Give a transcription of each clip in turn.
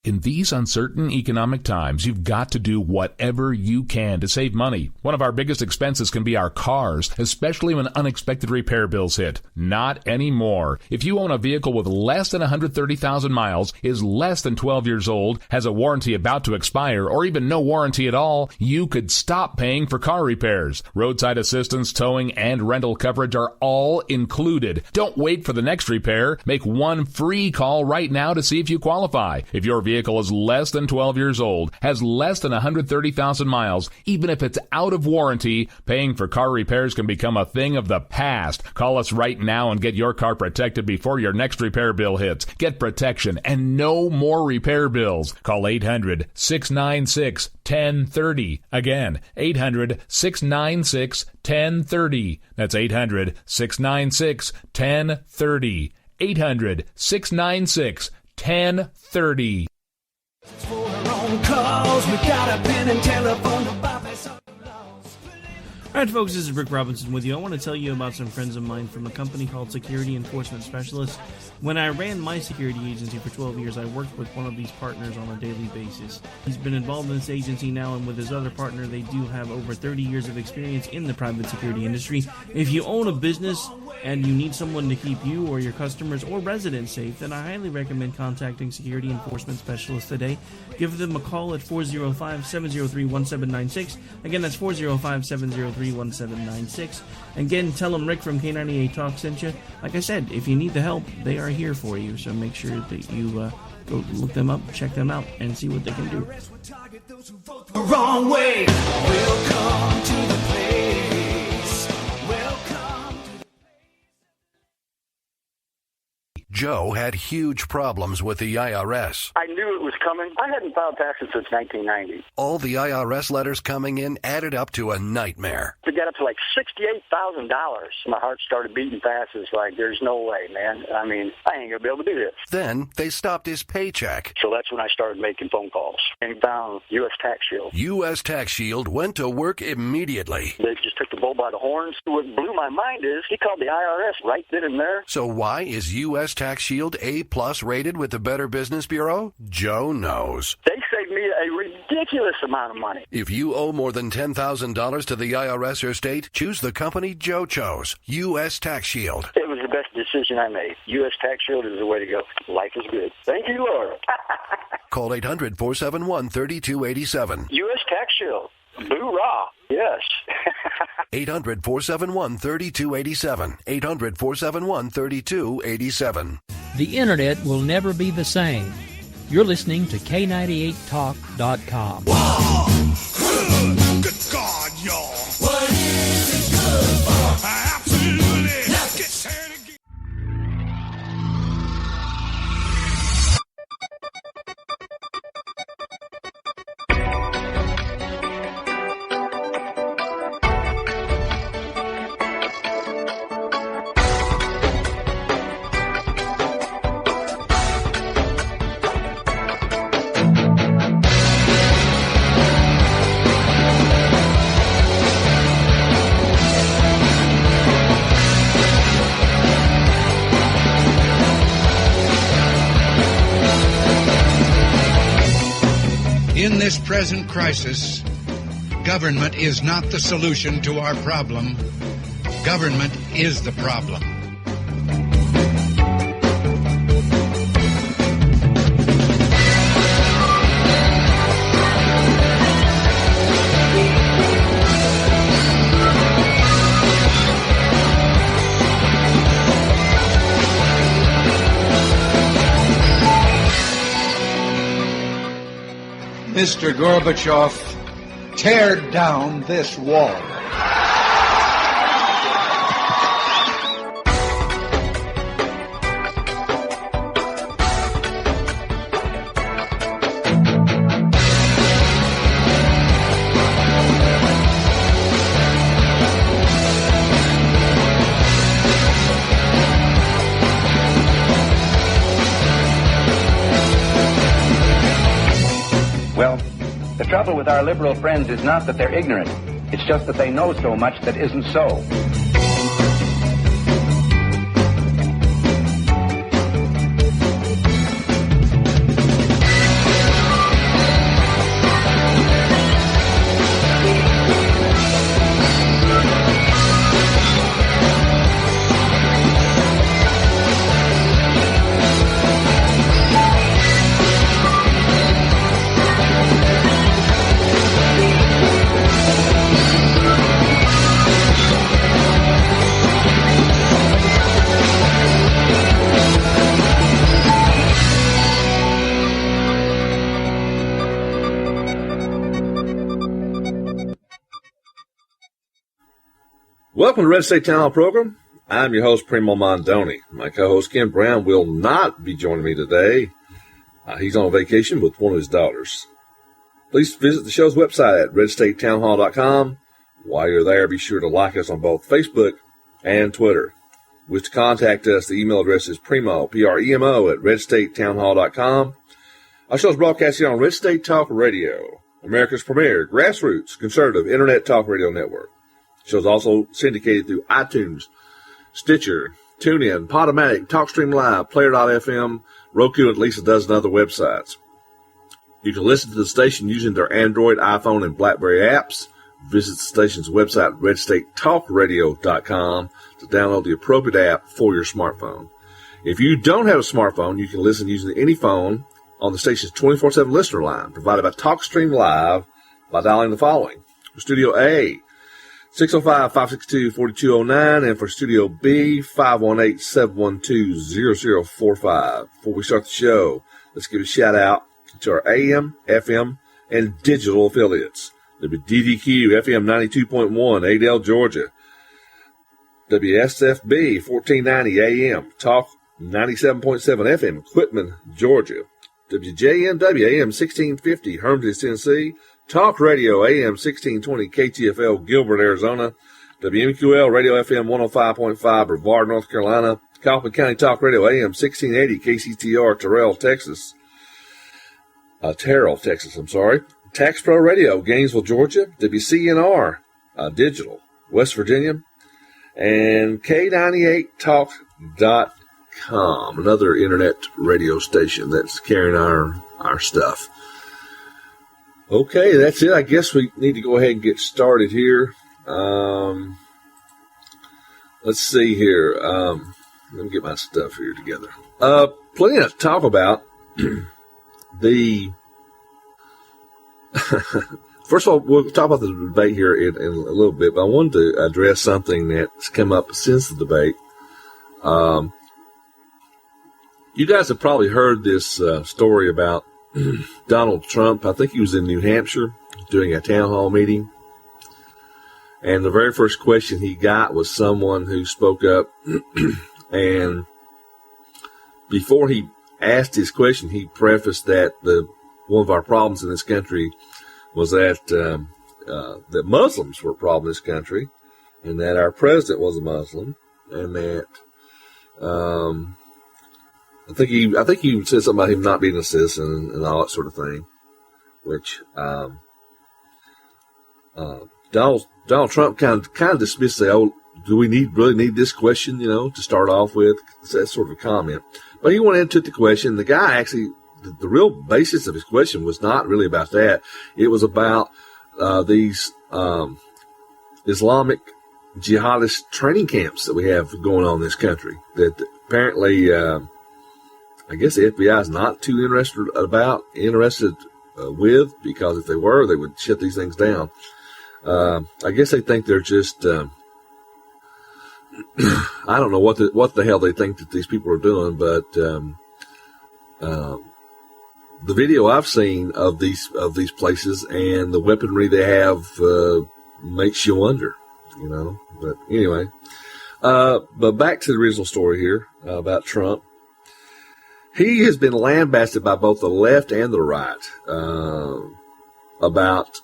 In these uncertain economic times, you've got to do whatever you can to save money. One of our biggest expenses can be our cars, especially when unexpected repair bills hit. Not anymore. If you own a vehicle with less than 130,000 miles, is less than 12 years old, has a warranty about to expire, or even no warranty at all, you could stop paying for car repairs. Roadside assistance, towing, and rental coverage are all included. Don't wait for the next repair. Make one free call right now to see if you qualify. If your vehicle is less than 12 years old, has less than 130,000 miles, even if it's out of warranty, paying for car repairs can become a thing of the past. Call us right now and get your car protected before your next repair bill hits. Get protection and no more repair bills. Call 800-696-1030. Again, 800-696-1030. That's 800-696-1030. 800-696-1030. For our own cause, we got a pen and telephone to bypass all the laws. All right, folks, this is Rick Robinson with you. I want to tell you about some friends of mine from a company called Security Enforcement Specialists. When I ran my security agency for 12 years, I worked with one of these partners on a daily basis. He's been involved in this agency now, and with his other partner, they do have over 30 years of experience in the private security industry. If you own a business and you need someone to keep you or your customers or residents safe, then I highly recommend contacting Security Enforcement Specialists today. Give them a call at 405-703-1796. Again, that's 405-703-1796. Again, tell them Rick from K98 Talk sent you. Like I said, if you need the help, they are here for you. So make sure that you go look them up, check them out, and see what they can do. The wrong way. Welcome to the place. Welcome to the Joe had huge problems with the IRS. I knew it was coming. I hadn't filed taxes since 1990. All the IRS letters coming in added up to a nightmare. To get up to like $68,000, my heart started beating fast. It's like, there's no way, man. I mean, I ain't going to be able to do this. Then they stopped his paycheck. So that's when I started making phone calls and found U.S. Tax Shield. U.S. Tax Shield went to work immediately. They just took the bull by the horns. What blew my mind is he called the IRS right then and there. So why is U.S. Tax Shield A+ rated with the Better Business Bureau? Joe knows. They saved me a ridiculous amount of money. If you owe more than $10,000 to the IRS or state, choose the company Joe chose, U.S. Tax Shield. It was the best decision I made. U.S. Tax Shield is the way to go. Life is good. Thank you, Lord. Call 800-471-3287. U.S. Tax Shield. Boo-rah. Yes. 800-471-3287. 800-471-3287. The Internet will never be the same. You're listening to K98Talk.com. Whoa! Good God, y'all. What is it good for? Absolutely. Let's get started again. In this present crisis, government is not the solution to our problem. Government is the problem. Mr. Gorbachev, tear down this wall. Well, the trouble with our liberal friends is not that they're ignorant. It's just that they know so much that isn't so. Welcome to Red State Town Hall program. I'm your host, Primo Mondoni. My co-host, Ken Brown, will not be joining me today. He's on vacation with one of his daughters. Please visit the show's website at redstatetownhall.com. While you're there, be sure to like us on both Facebook and Twitter. Wish to contact us, the email address is premo, P-R-E-M-O, at redstatetownhall.com. Our show is broadcasting on Red State Talk Radio, America's premier grassroots conservative internet talk radio network. The show is also syndicated through iTunes, Stitcher, TuneIn, Podomatic, TalkStream Live, Player.fm, Roku, and at least a dozen other websites. You can listen to the station using their Android, iPhone, and BlackBerry apps. Visit the station's website, redstatetalkradio.com, to download the appropriate app for your smartphone. If you don't have a smartphone, you can listen using any phone on the station's 24/7 listener line, provided by TalkStream Live, by dialing the following. For Studio A, 605-562-4209, and for Studio B, 518-712-0045. Before we start the show, let's give a shout-out to our AM, FM, and digital affiliates. WDDQ FM 92.1, Adel, Georgia. WSFB 1490 AM, Talk 97.7 FM, Quitman, Georgia. WJMW AM 1650, Hermitage, Tennessee. Talk Radio AM 1620, KTFL, Gilbert, Arizona. WMQL Radio FM 105.5, Brevard, North Carolina. Kaufman County Talk Radio AM 1680, KCTR, Terrell, Texas. Tax Pro Radio, Gainesville, Georgia. WCNR, Digital, West Virginia. And K98Talk.com, another internet radio station that's carrying our stuff. Okay, that's it. I guess we need to go ahead and get started here. Let's see here. Let me get my stuff here together. Plenty to talk about. First of all, we'll talk about the debate here in a little bit, but I wanted to address something that's come up since the debate. You guys have probably heard this story about Donald Trump. I think he was in New Hampshire doing a town hall meeting, and the very first question he got was someone who spoke up, and before he asked his question, he prefaced that one of our problems in this country was that that Muslims were a problem in this country, and that our president was a Muslim, and that I think he said something about him not being a citizen and all that sort of thing, which Donald Trump kind of dismissed. Say, "Oh, do we really need this question? To start off with." That's sort of a comment, but he went into the question. The guy actually. The real basis of his question was not really about that. It was about these Islamic jihadist training camps that we have going on in this country that apparently, I guess the FBI is not too interested with, because if they were, they would shut these things down. I guess they think they're just, I don't know what the hell they think that these people are doing, but the video I've seen of these places and the weaponry they have makes you wonder, But anyway, but back to the original story here about Trump. He has been lambasted by both the left and the right about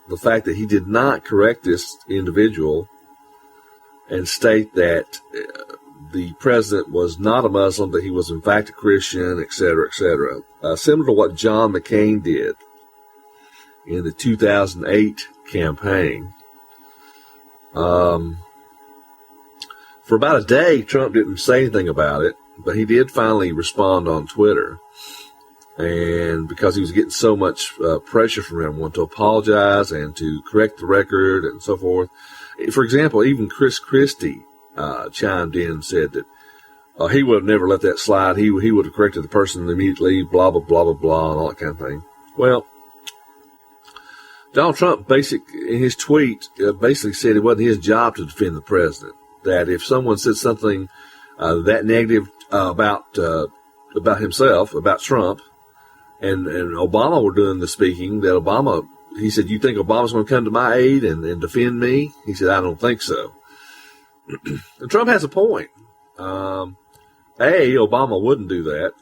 the fact that he did not correct this individual and state that the president was not a Muslim, that he was in fact a Christian, et cetera, similar to what John McCain did in the 2008 campaign. For about a day, Trump didn't say anything about it, but he did finally respond on Twitter. And because he was getting so much pressure from everyone to apologize and to correct the record and so forth. For example, even Chris Christie chimed in and said that he would have never let that slide. He would have corrected the person immediately, blah, blah, blah, blah, blah, and all that kind of thing. Well, Donald Trump in his tweet basically said it wasn't his job to defend the president, that if someone said something that negative about himself, about Trump, and Obama were doing the speaking, that he said, "You think Obama's going to come to my aid and defend me?" He said, "I don't think so." Trump has a point. A, Obama wouldn't do that.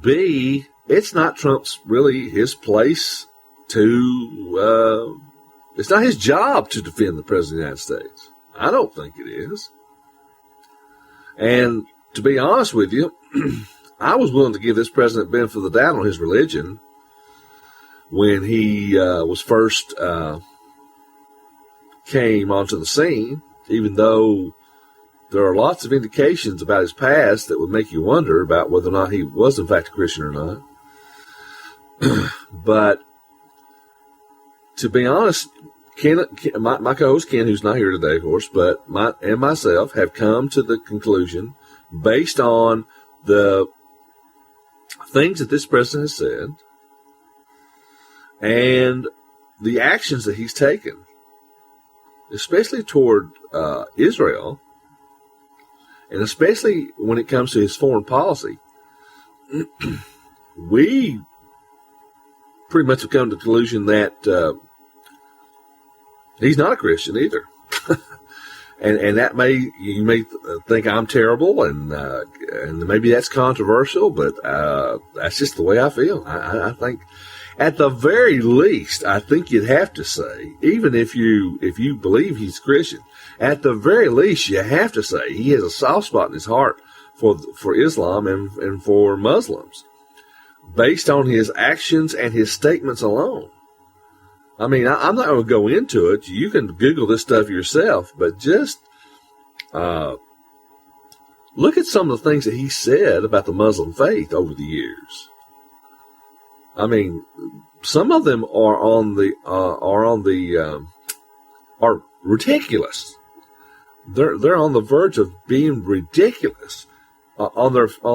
B, it's not Trump's really his place to, it's not his job to defend the President of the United States. I don't think it is. And to be honest with you, I was willing to give this president benefit of the doubt on his religion when he was first came onto the scene, even though there are lots of indications about his past that would make you wonder about whether or not he was in fact a Christian or not. But to be honest, my co-host Ken, who's not here today, of course, but myself have come to the conclusion, based on the things that this president has said and the actions that he's taken, especially toward Israel, and especially when it comes to his foreign policy, we pretty much have come to the conclusion that he's not a Christian either. and that you may think I'm terrible, and maybe that's controversial, but that's just the way I feel. I think, at the very least, I think you'd have to say, even if you believe he's Christian, at the very least you have to say he has a soft spot in his heart for Islam and for Muslims, based on his actions and his statements alone. I mean, I'm not going to go into it. You can Google this stuff yourself, but just look at some of the things that he said about the Muslim faith over the years. I mean, some of them are ridiculous. They're on the verge of being ridiculous on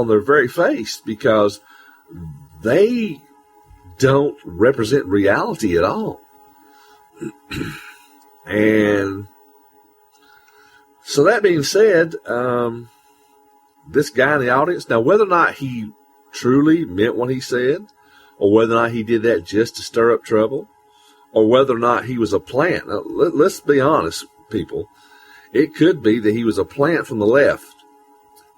their very face, because they don't represent reality at all. And so that being said, this guy in the audience, now whether or not he truly meant what he said, or whether or not he did that just to stir up trouble, or whether or not he was a plant. Now, let's be honest, people. It could be that he was a plant from the left,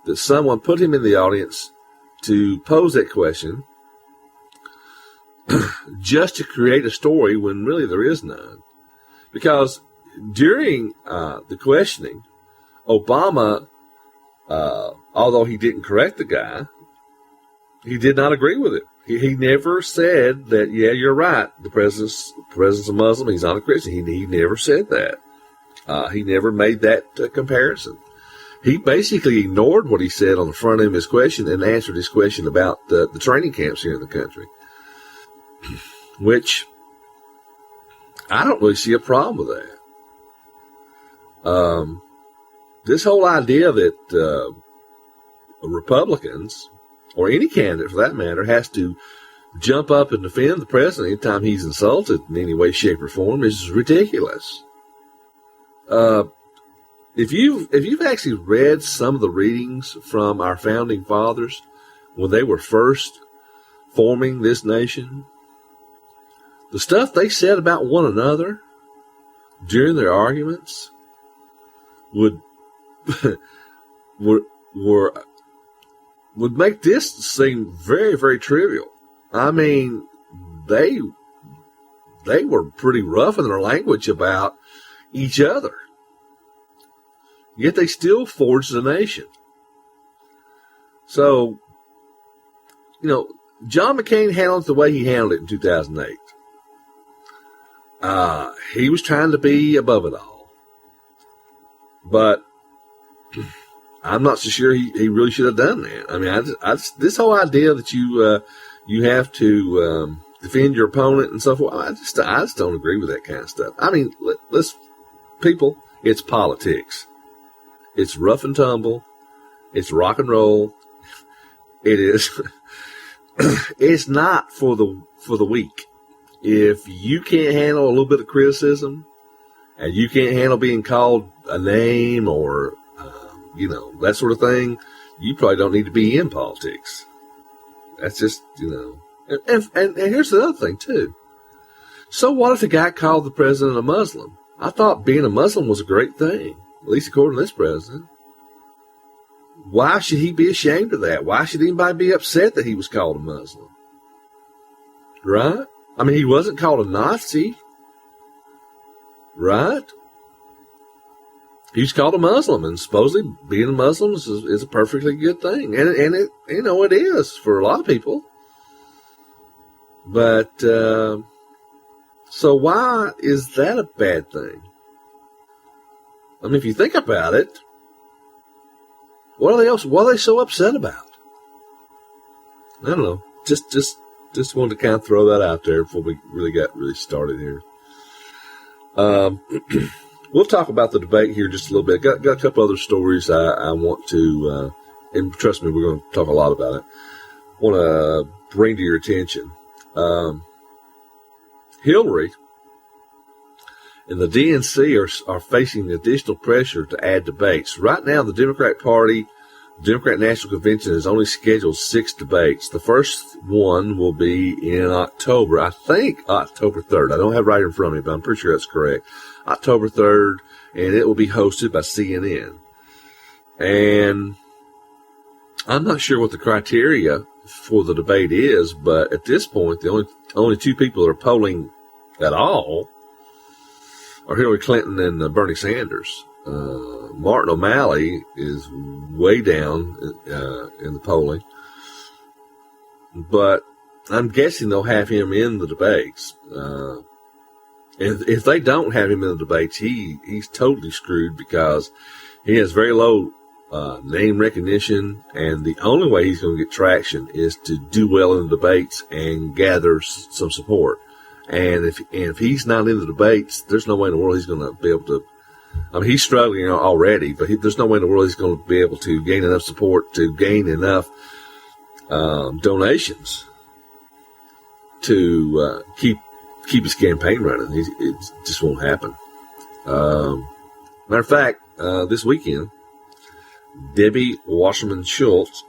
that someone put him in the audience to pose that question just to create a story when really there is none. Because during the questioning, Obama, although he didn't correct the guy, he did not agree with it. He never said that, yeah, you're right, the president's a Muslim, he's not a Christian. He never said that. He never made that comparison. He basically ignored what he said on the front end of his question and answered his question about the training camps here in the country, which I don't really see a problem with that. This whole idea that Republicans, or any candidate for that matter, has to jump up and defend the president anytime he's insulted in any way, shape, or form is ridiculous. If you've actually read some of the readings from our founding fathers when they were first forming this nation, the stuff they said about one another during their arguments would make this seem very, very trivial. I mean, they were pretty rough in their language about each other. Yet they still forged the nation. So, John McCain handled it the way he handled it in 2008. He was trying to be above it all. But I'm not so sure he really should have done that. I mean, this whole idea that you have to defend your opponent and so forth, I just don't agree with that kind of stuff. I mean, people, it's politics. It's rough and tumble. It's rock and roll. It is. It's not for the weak. If you can't handle a little bit of criticism, and you can't handle being called a name or that sort of thing, you probably don't need to be in politics. That's just And here's the other thing too. So what if the guy called the president a Muslim? I thought being a Muslim was a great thing, at least according to this president. Why should he be ashamed of that? Why should anybody be upset that he was called a Muslim? Right? I mean, he wasn't called a Nazi. Right? He was called a Muslim, and supposedly being a Muslim is a perfectly good thing. And it, you know, it is for a lot of people. But, so why is that a bad thing? I mean, if you think about it, what are they so upset about? I don't know. Just wanted to kind of throw that out there before we really got started here. We'll talk about the debate here just a little bit. Got a couple other stories I want to, and trust me, we're going to talk a lot about it. Want to bring to your attention. Hillary and the DNC are facing additional pressure to add debates. Right now, the Democrat National Convention has only scheduled 6 debates. The first one will be in October. I think October 3rd. I don't have it right in front of me, but I'm pretty sure that's correct. October 3rd, and it will be hosted by CNN. And I'm not sure what the criteria for the debate is, but at this point, the only 2 people that are polling at all are Hillary Clinton and Bernie Sanders. Martin O'Malley is way down in the polling, but I'm guessing they'll have him in the debates. If they don't have him in the debates, he's totally screwed because he has very low name recognition, and the only way he's going to get traction is to do well in the debates and gather some support. And if he's not in the debates, there's no way in the world he's going to be able to. I mean, he's struggling already, but there's no way in the world he's going to be able to gain enough support to gain enough donations to keep his campaign running. It just won't happen. Matter of fact, this weekend, Debbie Wasserman Schultz,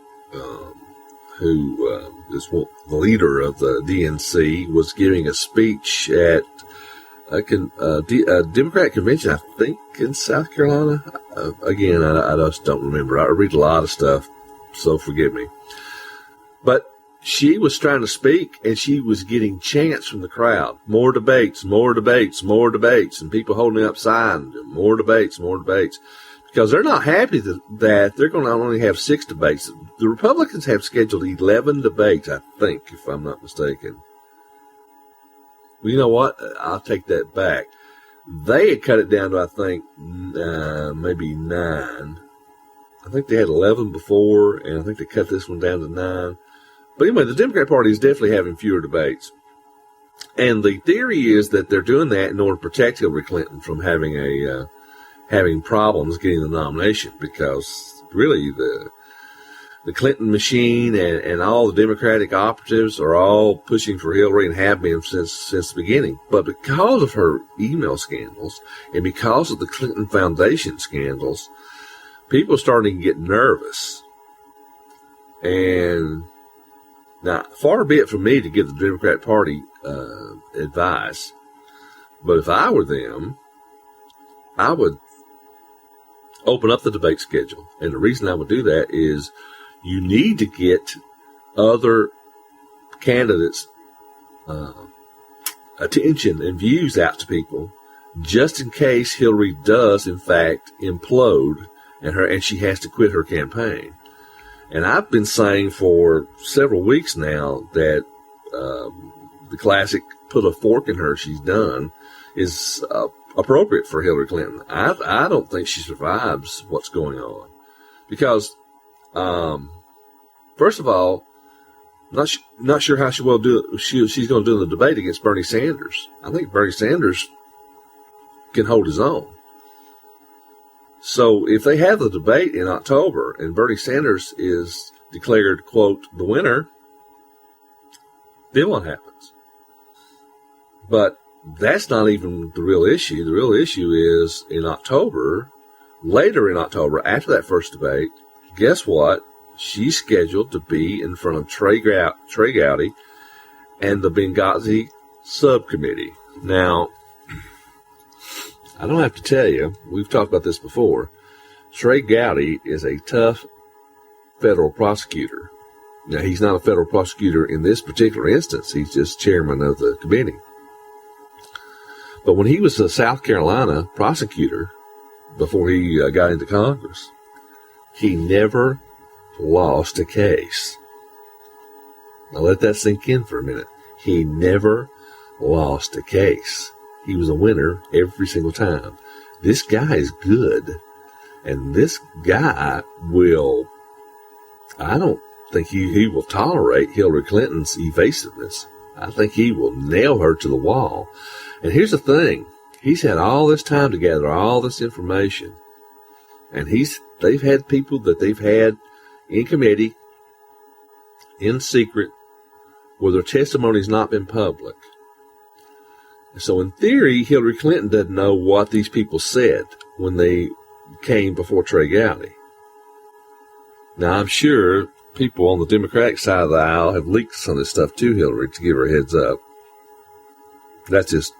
who is the leader of the DNC, was giving a speech at a Democratic convention, I think, in South Carolina. Again, I just don't remember. I read a lot of stuff, so forgive me. But she was trying to speak, and she was getting chants from the crowd. More debates, more debates, more debates, and people holding up signs. More debates, more debates. Because they're not happy that they're going to only have 6 debates. The Republicans have scheduled 11 debates, I think, if I'm not mistaken. Well, you know what? I'll take that back. They had cut it down to, I think, maybe 9. I think they had 11 before, and I think they cut this one down to 9. But anyway, the Democrat Party is definitely having fewer debates. And the theory is that they're doing that in order to protect Hillary Clinton from having problems getting the nomination, because really the Clinton machine and all the Democratic operatives are all pushing for Hillary and have been since the beginning. But because of her email scandals and because of the Clinton Foundation scandals, people are starting to get nervous. And now, far be it from me to give the Democrat Party advice, but if I were them, I would open up the debate schedule. And the reason I would do that is you need to get other candidates' attention and views out to people, just in case Hillary does, in fact, implode and she has to quit her campaign. And I've been saying for several weeks now that the classic "put a fork in her, she's done" is appropriate for Hillary Clinton. I don't think she survives what's going on because, first of all, not sure how she will do. She's going to do in the debate against Bernie Sanders. I think Bernie Sanders can hold his own. So if they have the debate in October and Bernie Sanders is declared, quote, the winner, then what happens? But that's not even the real issue. The real issue is in October, later in October, after that first debate, guess what? She's scheduled to be in front of Trey Gowdy and the Benghazi subcommittee. Now, I don't have to tell you, we've talked about this before, Trey Gowdy is a tough federal prosecutor. Now, he's not a federal prosecutor in this particular instance. He's just chairman of the committee. But when he was a South Carolina prosecutor, before he got into Congress, he never lost a case. Now, let that sink in for a minute. He never lost a case. He was a winner every single time. This guy is good. And this guy will, I don't think he will tolerate Hillary Clinton's evasiveness. I think he will nail her to the wall. And here's the thing. He's had all this time to gather all this information. And they've had people that they've had in committee, in secret, where their testimony's not been public. So in theory, Hillary Clinton doesn't know what these people said when they came before Trey Gowdy. Now, I'm sure people on the Democratic side of the aisle have leaked some of this stuff to Hillary to give her a heads up. That's just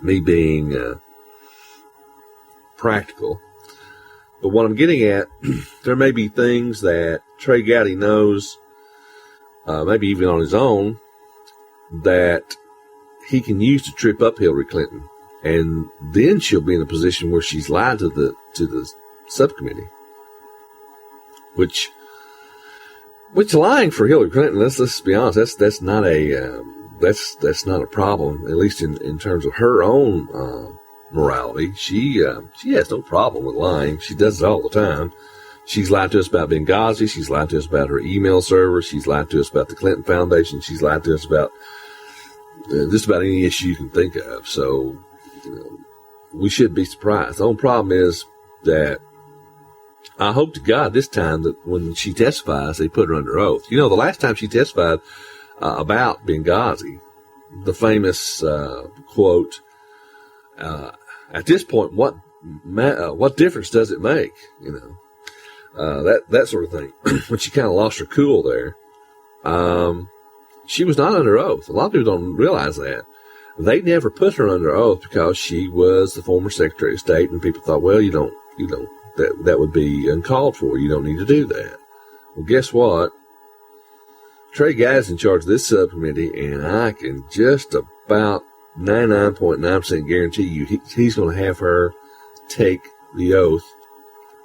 me being practical. But what I'm getting at, there may be things that Trey Gowdy knows, maybe even on his own, that he can use to trip up Hillary Clinton. And then she'll be in a position where she's lied to the subcommittee. Which lying for Hillary Clinton, let's be honest, that's not a problem, at least in terms of her own morality. She has no problem with lying. She does it all the time. She's lied to us about Benghazi. She's lied to us about her email server. She's lied to us about the Clinton Foundation. She's lied to us about just about any issue you can think of. So, we should be surprised. The only problem is that I hope to God this time that when she testifies, they put her under oath. The last time she testified about Benghazi, the famous quote, at this point, what difference does it make? That sort of thing. When she kind of lost her cool there, she was not under oath. A lot of people don't realize that. They never put her under oath because she was the former Secretary of State, and people thought, well, that would be uncalled for. You don't need to do that. Well, guess what? Trey Gowdy's in charge of this subcommittee, and I can just about 99.9% guarantee you he's going to have her take the oath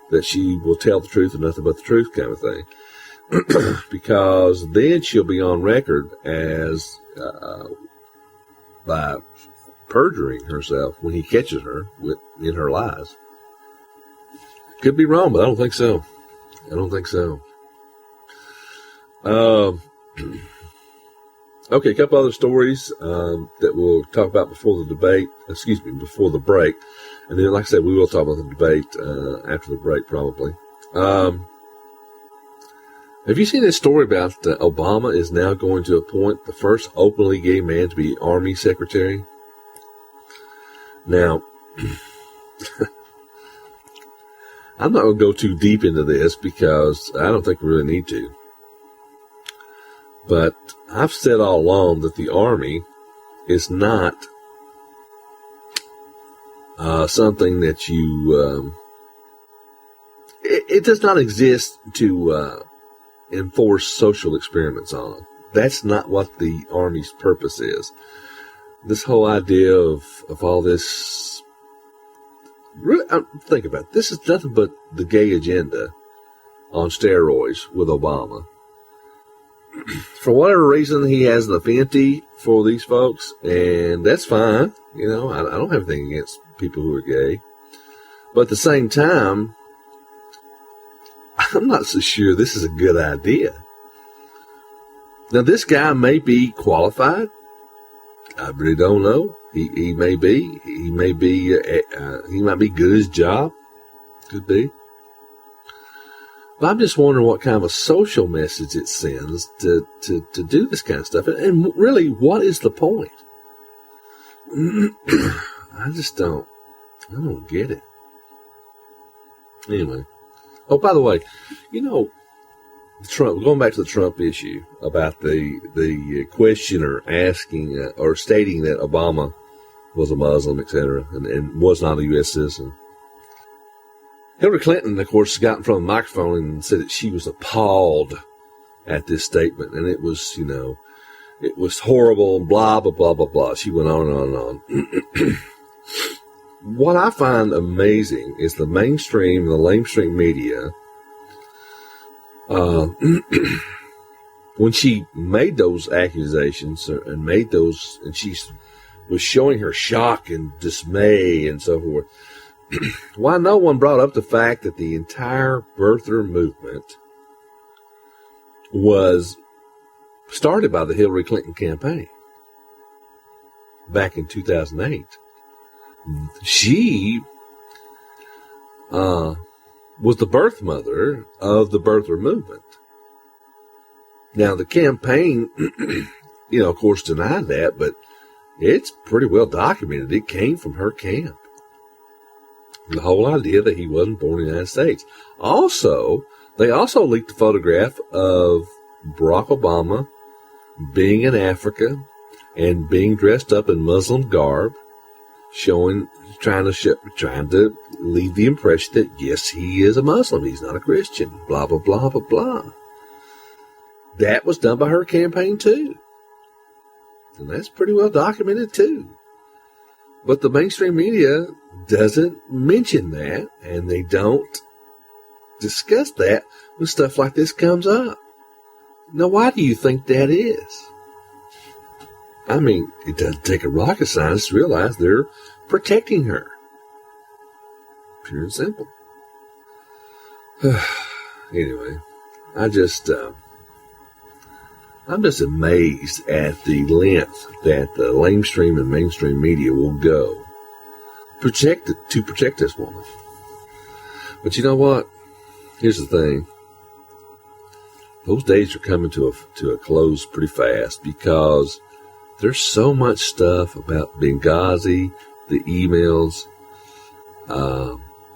that she will tell the truth and nothing but the truth kind of thing. Because then she'll be on record as by perjuring herself when he catches her in her lies. Could be wrong, but I don't think so. Okay, a couple other stories that we'll talk about before the break. And then, like I said, we will talk about the debate after the break, probably. Have you seen this story about Obama is now going to appoint the first openly gay man to be Army Secretary? Now, I'm not going to go too deep into this because I don't think we really need to. But I've said all along that the Army is not something that you... It does not exist to enforce social experiments on. That's not what the Army's purpose is. This whole idea of all this... Really, think about it. This is nothing but the gay agenda on steroids with Obama. For whatever reason, he has an affinity for these folks, and that's fine. I don't have anything against people who are gay. But at the same time, I'm not so sure this is a good idea. Now, this guy may be qualified. I really don't know. He may be. He might be good at his job. Could be. But I'm just wondering what kind of a social message it sends to do this kind of stuff. And really, what is the point? I don't get it. Anyway. Oh, by the way, Trump, going back to the Trump issue about the questioner asking or stating that Obama was a Muslim, etc., and was not a U.S. citizen. Hillary Clinton, of course, got in front of the microphone and said that she was appalled at this statement, and it was, it was horrible, and blah, blah, blah, blah, blah. She went on and on and on. What I find amazing is the mainstream, the lamestream media, when she made those accusations and made those, and she was showing her shock and dismay and so forth, why no one brought up the fact that the entire birther movement was started by the Hillary Clinton campaign back in 2008. She was the birth mother of the birther movement. Now, the campaign, of course, denied that, but it's pretty well documented. It came from her camp. The whole idea that he wasn't born in the United States. They also leaked a photograph of Barack Obama being in Africa and being dressed up in Muslim garb, trying to leave the impression that, yes, he is a Muslim. He's not a Christian. Blah, blah, blah, blah, blah. That was done by her campaign, too. And that's pretty well documented, too. But the mainstream media doesn't mention that, and they don't discuss that when stuff like this comes up. Now, why do you think that is? I mean, it doesn't take a rocket scientist to realize they're protecting her. Pure and simple. Anyway, I'm just amazed at the length that the lamestream and mainstream media will go to protect this woman. But you know what? Here's the thing. Those days are coming to a close pretty fast, because there's so much stuff about Benghazi, the emails,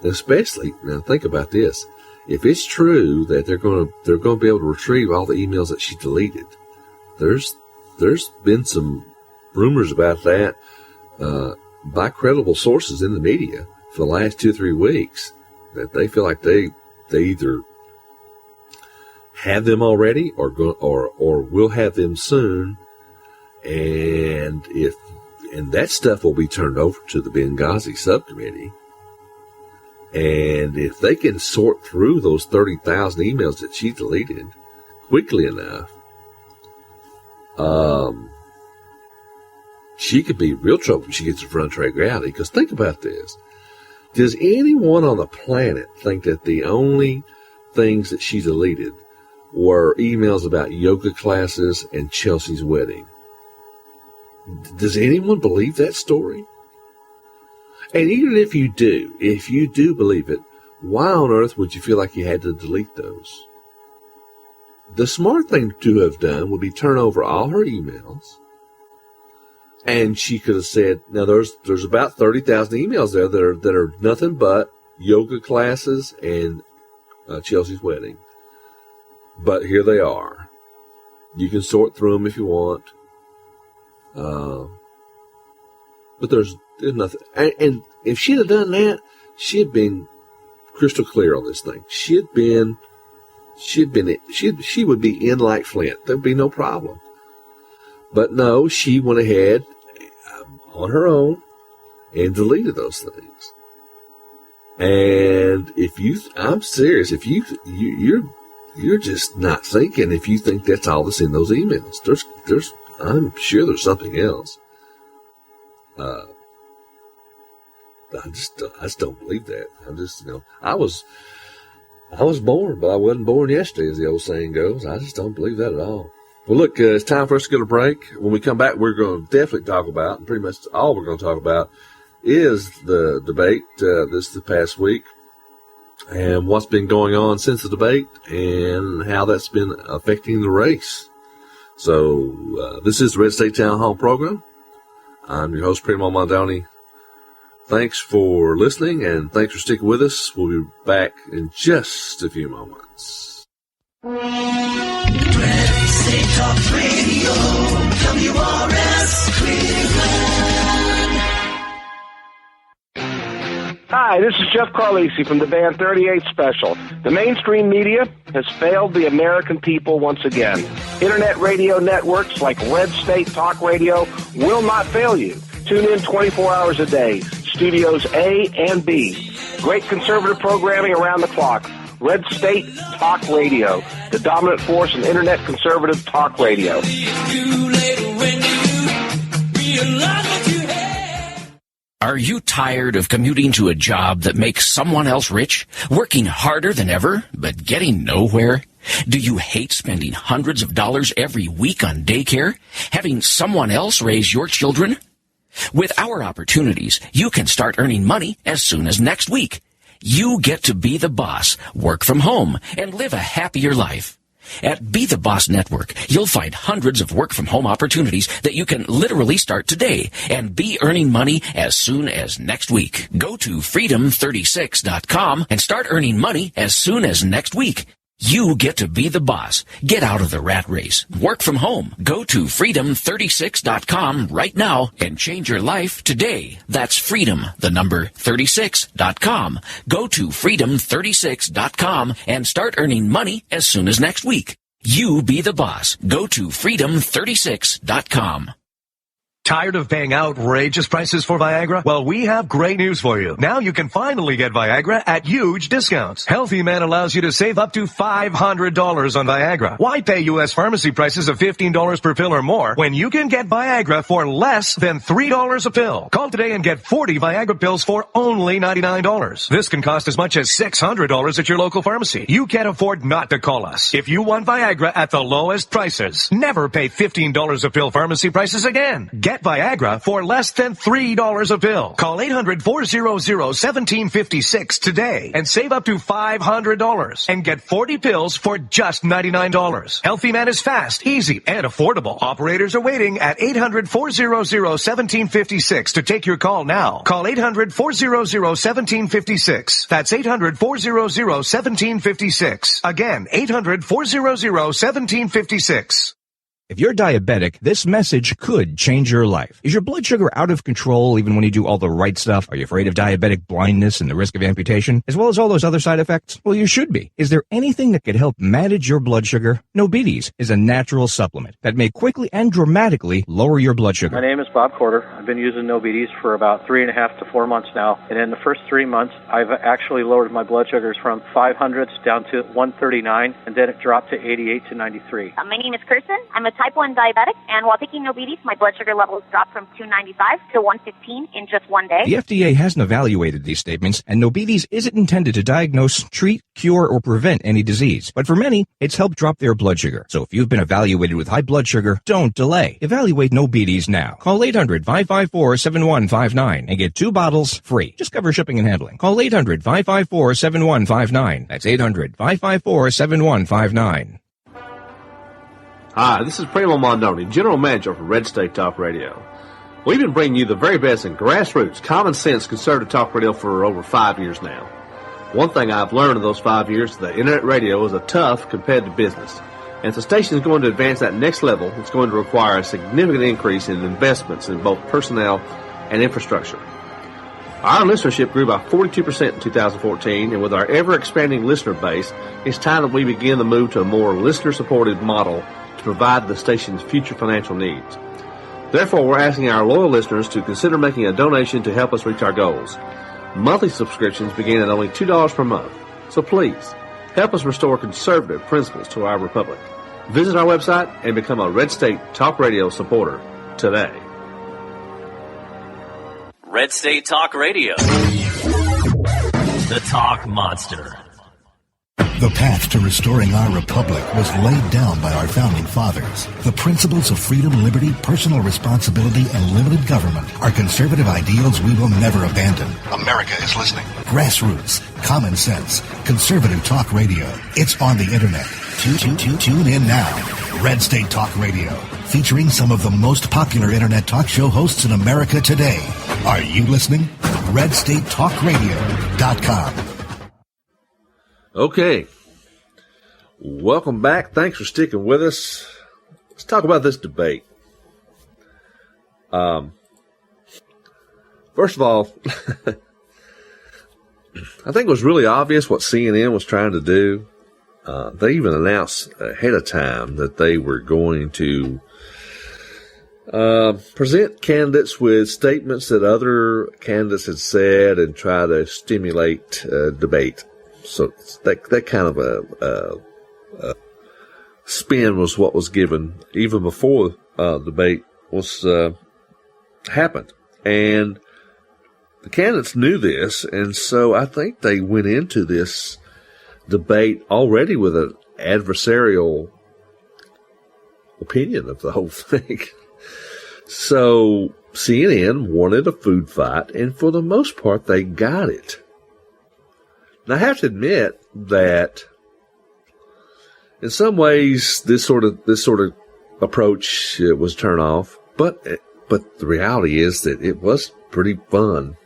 especially, now think about this. If it's true that they're going to be able to retrieve all the emails that she deleted, there's been some rumors about that by credible sources in the media for the last 2 or 3 weeks, that they feel like they either have them already or will have them soon, and that stuff will be turned over to the Benghazi subcommittee. And if they can sort through those 30,000 emails that she deleted quickly enough, she could be in real trouble when she gets in front of Trey Gowdy. Because think about this. Does anyone on the planet think that the only things that she deleted were emails about yoga classes and Chelsea's wedding? Does anyone believe that story? And even if you do believe it, why on earth would you feel like you had to delete those? The smart thing to have done would be turn over all her emails, and she could have said, now there's about 30,000 emails there that are nothing but yoga classes and Chelsea's wedding. But here they are. You can sort through them if you want. But there's nothing. And if she'd have done that, she had been crystal clear on this thing. She would be in like Flint. There'd be no problem. But no, she went ahead on her own and deleted those things. And I'm serious. If you're just not thinking. If you think that's all that's in those emails, I'm sure there's something else. I just don't believe that. I was born, but I wasn't born yesterday, as the old saying goes. I just don't believe that at all. Well, look, it's time for us to get a break. When we come back, we're going to definitely talk about, and pretty much all we're going to talk about is the debate this past week, and what's been going on since the debate, and how that's been affecting the race. So this is the Red State Town Hall program. I'm your host, Primo Mondoni. Thanks for listening, and thanks for sticking with us. We'll be back in just a few moments. Red State Talk Radio, WRS Cleveland. Hi, this is Jeff Carlisi from the band 38 Special. The mainstream media has failed the American people once again. Internet radio networks like Red State Talk Radio will not fail you. Tune in 24 hours a day. Studios A and B. Great conservative programming around the clock. Red State Talk Radio, the dominant force in Internet conservative talk radio. Are you tired of commuting to a job that makes someone else rich, working harder than ever, but getting nowhere? Do you hate spending hundreds of dollars every week on daycare, having someone else raise your children? With our opportunities, you can start earning money as soon as next week. You get to be the boss, work from home, and live a happier life. At Be the Boss Network, you'll find hundreds of work-from-home opportunities that you can literally start today and be earning money as soon as next week. Go to freedom36.com and start earning money as soon as next week. You get to be the boss. Get out of the rat race. Work from home. Go to freedom36.com right now and change your life today. That's freedom, the number 36.com. Go to freedom36.com and start earning money as soon as next week. You be the boss. Go to freedom36.com. Tired of paying outrageous prices for Viagra? Well, we have great news for you. Now you can finally get Viagra at huge discounts. Healthy Man allows you to save up to $500 on Viagra. Why pay U.S. pharmacy prices of $15 per pill or more when you can get Viagra for less than $3 a pill? Call today and get 40 Viagra pills for only $99. This can cost as much as $600 at your local pharmacy. You can't afford not to call us. If you want Viagra at the lowest prices, never pay $15 a pill pharmacy prices again. Get Viagra for less than $3 a pill. Call 800-400-1756 today and save up to $500 and get 40 pills for just $99. Healthy Man is fast, easy, and affordable. Operators are waiting at 800-400-1756 to take your call now. Call 800-400-1756. That's 800-400-1756. Again, 800-400-1756. If you're diabetic, this message could change your life. Is your blood sugar out of control even when you do all the right stuff? Are you afraid of diabetic blindness and the risk of amputation, as well as all those other side effects? Well, you should be. Is there anything that could help manage your blood sugar? Nobetes is a natural supplement that may quickly and dramatically lower your blood sugar. My name is Bob Corder. I've been using Nobetes for about 3.5 to 4 months now. And in the first 3 months, I've actually lowered my blood sugars from 500s down to 139, and then it dropped to 88 to 93. My name is Kirsten. I'm a type 1 diabetic, and while taking Nobetes, my blood sugar levels dropped from 295 to 115 in just 1 day. The FDA hasn't evaluated these statements, and Nobetes isn't intended to diagnose, treat, cure, or prevent any disease. But for many, it's helped drop their blood sugar. So if you've been evaluated with high blood sugar, don't delay. Evaluate Nobetes now. Call 800-554-7159 and get 2 bottles free. Just cover shipping and handling. Call 800-554-7159. That's 800-554-7159. Hi, this is Primo Mondoni, General Manager for Red State Talk Radio. We've been bringing you the very best in grassroots, common sense, conservative talk radio for over 5 years now. One thing I've learned in those 5 years is that internet radio is a tough, competitive business. And if the station is going to advance that next level, it's going to require a significant increase in investments in both personnel and infrastructure. Our listenership grew by 42% in 2014, and with our ever-expanding listener base, it's time that we begin the move to a more listener-supported model to provide the station's future financial needs. Therefore, we're asking our loyal listeners to consider making a donation to help us reach our goals. Monthly subscriptions begin at only $2 per month. So please, help us restore conservative principles to our republic. Visit our website and become a Red State Talk Radio supporter today. Red State Talk Radio. The Talk Monster. The path to restoring our republic was laid down by our founding fathers. The principles of freedom, liberty, personal responsibility, and limited government are conservative ideals we will never abandon. America is listening. Grassroots, common sense, conservative talk radio. It's on the internet. Tune in now. Red State Talk Radio, featuring some of the most popular internet talk show hosts in America today. Are you listening? RedStateTalkRadio.com. Okay. Welcome back. Thanks for sticking with us. Let's talk about this debate. First of all, I think it was really obvious what CNN was trying to do. They even announced ahead of time that they were going to present candidates with statements that other candidates had said and try to stimulate debate. So that kind of a spin was what was given even before debate was happened. And the candidates knew this, and so I think they went into this debate already with an adversarial opinion of the whole thing. So CNN wanted a food fight, and for the most part, they got it. Now, I have to admit that in some ways, this sort of approach was a turn off, but the reality is that it was pretty fun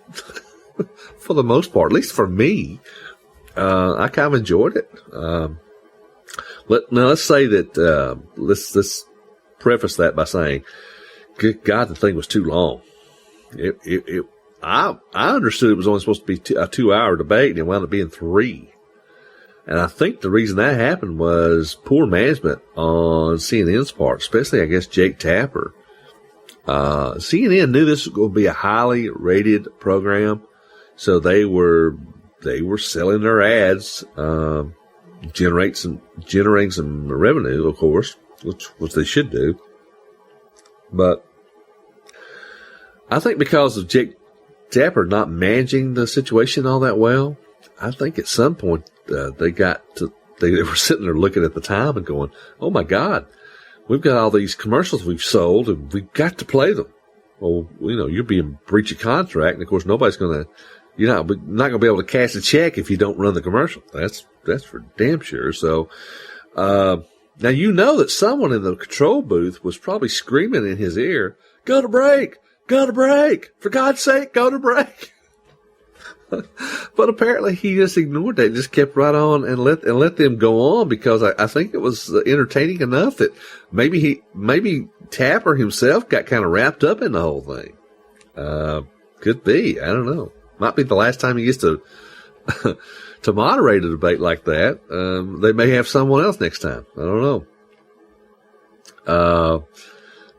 for the most part, at least for me. I kind of enjoyed it. Let's say that let's preface that by saying, good God, the thing was too long. I understood it was only supposed to be a 2-hour debate, and it wound up being 3. And I think the reason that happened was poor management on CNN's part, especially, I guess, Jake Tapper. CNN knew this was going to be a highly rated program, so they were selling their ads, generating some revenue, of course, which they should do. But I think because of Jake Tapper not managing the situation all that well, I think at some point they were sitting there looking at the time and going, "Oh my God, we've got all these commercials we've sold and we've got to play them." Well, you're being breach of contract, and of course you're not going to be able to cash a check if you don't run the commercial. That's for damn sure. So now that someone in the control booth was probably screaming in his ear, "Go to break! Go to break! For God's sake, go to break!" But apparently he just ignored that, just kept right on and let them go on, because I think it was entertaining enough that maybe Tapper himself got kind of wrapped up in the whole thing. Could be, I don't know. Might be the last time he gets to to moderate a debate like that. They may have someone else next time. I don't know.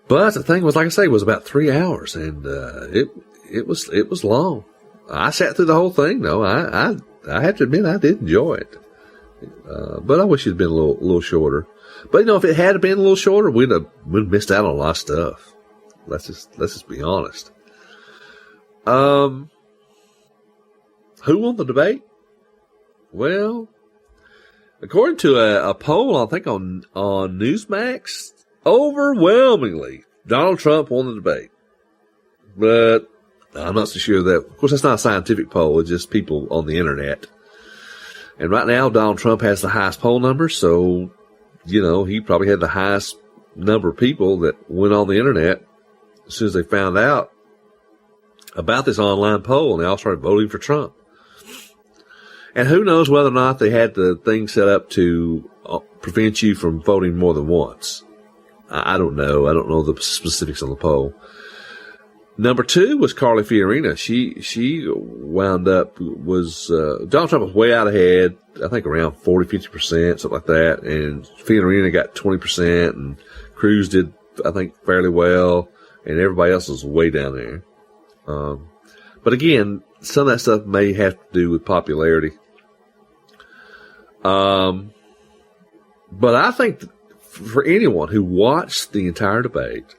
But the thing was, like I say, it was about 3 hours, and it was long. I sat through the whole thing, though. I have to admit I did enjoy it. But I wish it had been a little shorter. But if it had been a little shorter, we'd missed out on a lot of stuff. Let's just be honest. Who won the debate? Well, according to a poll, I think on Newsmax, overwhelmingly, Donald Trump won the debate. But I'm not so sure of that. Of course, that's not a scientific poll. It's just people on the internet. And right now, Donald Trump has the highest poll number. So, he probably had the highest number of people that went on the internet as soon as they found out about this online poll, and they all started voting for Trump. And who knows whether or not they had the thing set up to prevent you from voting more than once. I don't know. I don't know the specifics on the poll. Number 2 was Carly Fiorina. She wound up Donald Trump was way out ahead. I think around 40-50%, something like that. And Fiorina got 20%, and Cruz did, I think, fairly well, and everybody else was way down there. But again, some of that stuff may have to do with popularity. But I think for anyone who watched the entire debate,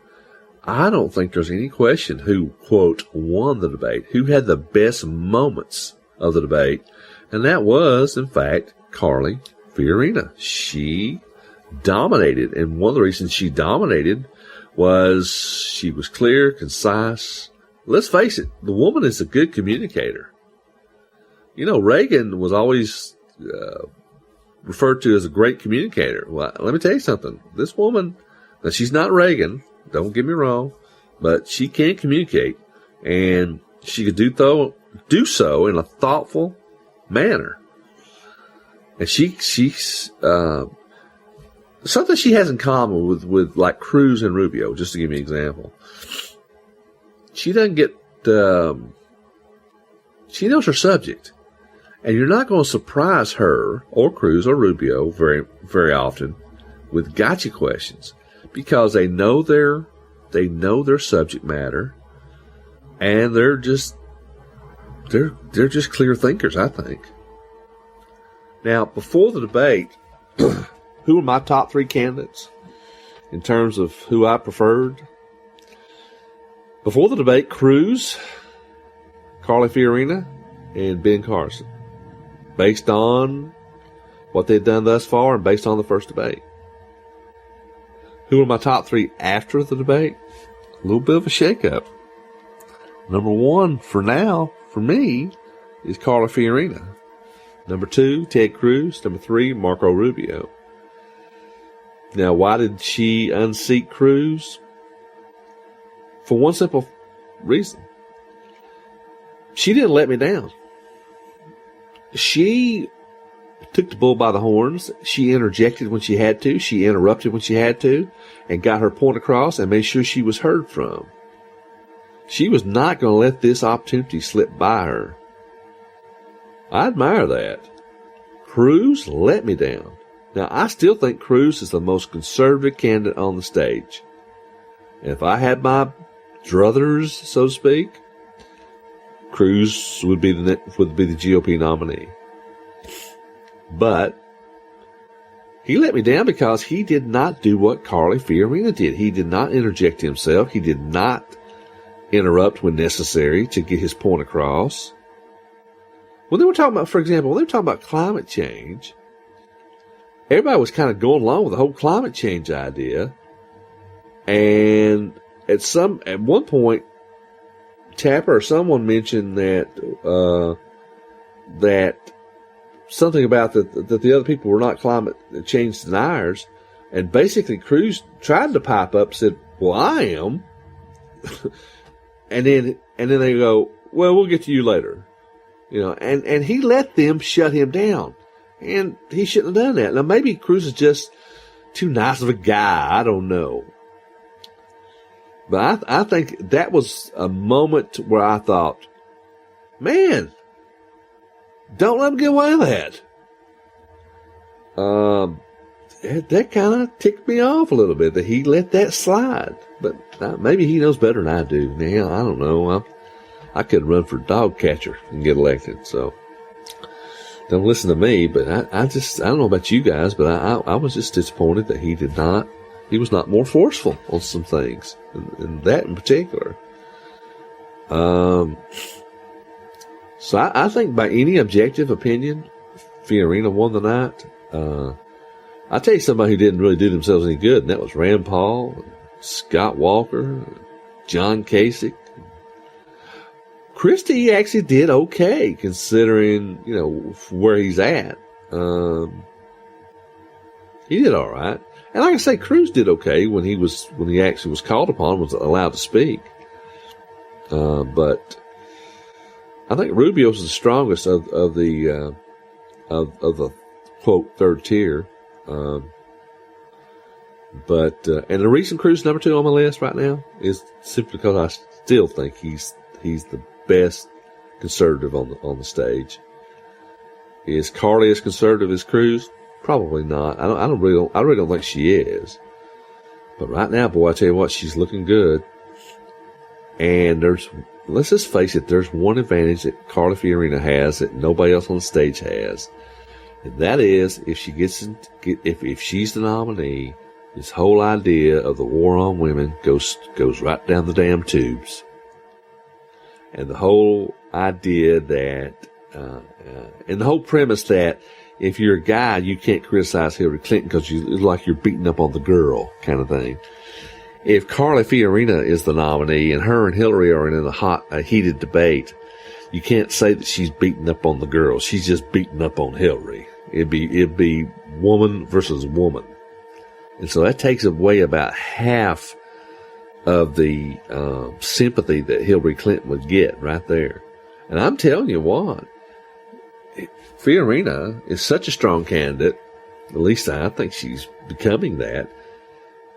I don't think there's any question who, quote, won the debate, who had the best moments of the debate. And that was, in fact, Carly Fiorina. She dominated. And one of the reasons she dominated was she was clear, concise. Let's face it, the woman is a good communicator. Reagan was always referred to as a great communicator. Well, let me tell you something. This woman, now she's not Reagan, don't get me wrong, but she can communicate, and she could do so in a thoughtful manner. And she's something she has in common with like Cruz and Rubio, just to give you an example. She doesn't get, she knows her subject. And you're not going to surprise her or Cruz or Rubio very, very often with gotcha questions because they know their subject matter, and they're just clear thinkers, I think. Now, before the debate, who are my top 3 candidates in terms of who I preferred? Before the debate, Cruz, Carly Fiorina, and Ben Carson, based on what they've done thus far and based on the first debate. Who are my top 3 after the debate? A little bit of a shakeup. Number 1 for now, for me, is Carly Fiorina. Number 2, Ted Cruz. Number 3, Marco Rubio. Now, why did she unseat Cruz? For one simple reason. She didn't let me down. She took the bull by the horns. She interjected when she had to. She interrupted when she had to and got her point across and made sure she was heard from. She was not going to let this opportunity slip by her. I admire that. Cruz let me down. Now, I still think Cruz is the most conservative candidate on the stage. And if I had my druthers, so to speak, Cruz would be the GOP nominee. But he let me down because he did not do what Carly Fiorina did. He did not interject himself. He did not interrupt when necessary to get his point across. When they were talking about, for example, when they were talking about climate change, everybody was kind of going along with the whole climate change idea. And at one point, Tapper or someone mentioned that something about that the other people were not climate change deniers, and basically Cruz tried to pipe up, said, "Well, I am," and then they go, "Well, we'll get to you later," and he let them shut him down, and he shouldn't have done that. Now maybe Cruz is just too nice of a guy, I don't know. But I think that was a moment where I thought, man, don't let him get away with that. That kind of ticked me off a little bit that he let that slide. But maybe he knows better than I do. Now, I don't know. I could run for dog catcher and get elected. So don't listen to me. But I don't know about you guys, but I was just disappointed that he was not more forceful on some things, and that in particular. So I think by any objective opinion, Fiorina won the night. I'll tell you somebody who didn't really do themselves any good, and that was Rand Paul, Scott Walker, John Kasich. Christie actually did okay considering, where he's at. He did all right. And like I say, Cruz did okay when he actually was called upon, was allowed to speak. But I think Rubio's the strongest of the quote third tier. And the reason Cruz number 2 on my list right now is simply because I still think he's the best conservative on the stage. Is Carly as conservative as Cruz? Probably not. I really don't think she is. But right now, boy, I tell you what, she's looking good. And let's just face it, there's one advantage that Carly Fiorina has that nobody else on the stage has. And that is, if she's the nominee, this whole idea of the war on women goes right down the damn tubes. And the whole idea that, and the whole premise that if you're a guy, you can't criticize Hillary Clinton because it's like you're beating up on the girl kind of thing. If Carly Fiorina is the nominee and her and Hillary are in a heated debate, you can't say that she's beating up on the girl. She's just beating up on Hillary. It'd be woman versus woman. And so that takes away about half of the sympathy that Hillary Clinton would get right there. And I'm telling you what, Fiorina is such a strong candidate, at least I think she's becoming that.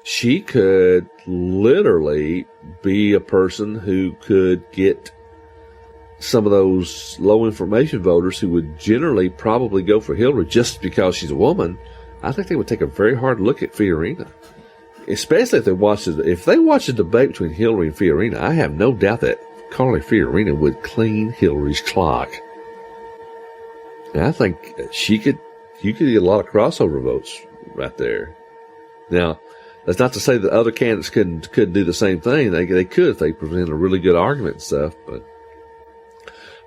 She could literally be a person who could get some of those low information voters who would generally probably go for Hillary just because she's a woman, I think they would take a very hard look at Fiorina. Especially if they watch the debate between Hillary and Fiorina, I have no doubt that Carly Fiorina would clean Hillary's clock. And I think you could get a lot of crossover votes right there. Now, that's not to say that other candidates couldn't do the same thing. They could if they present a really good argument and stuff. But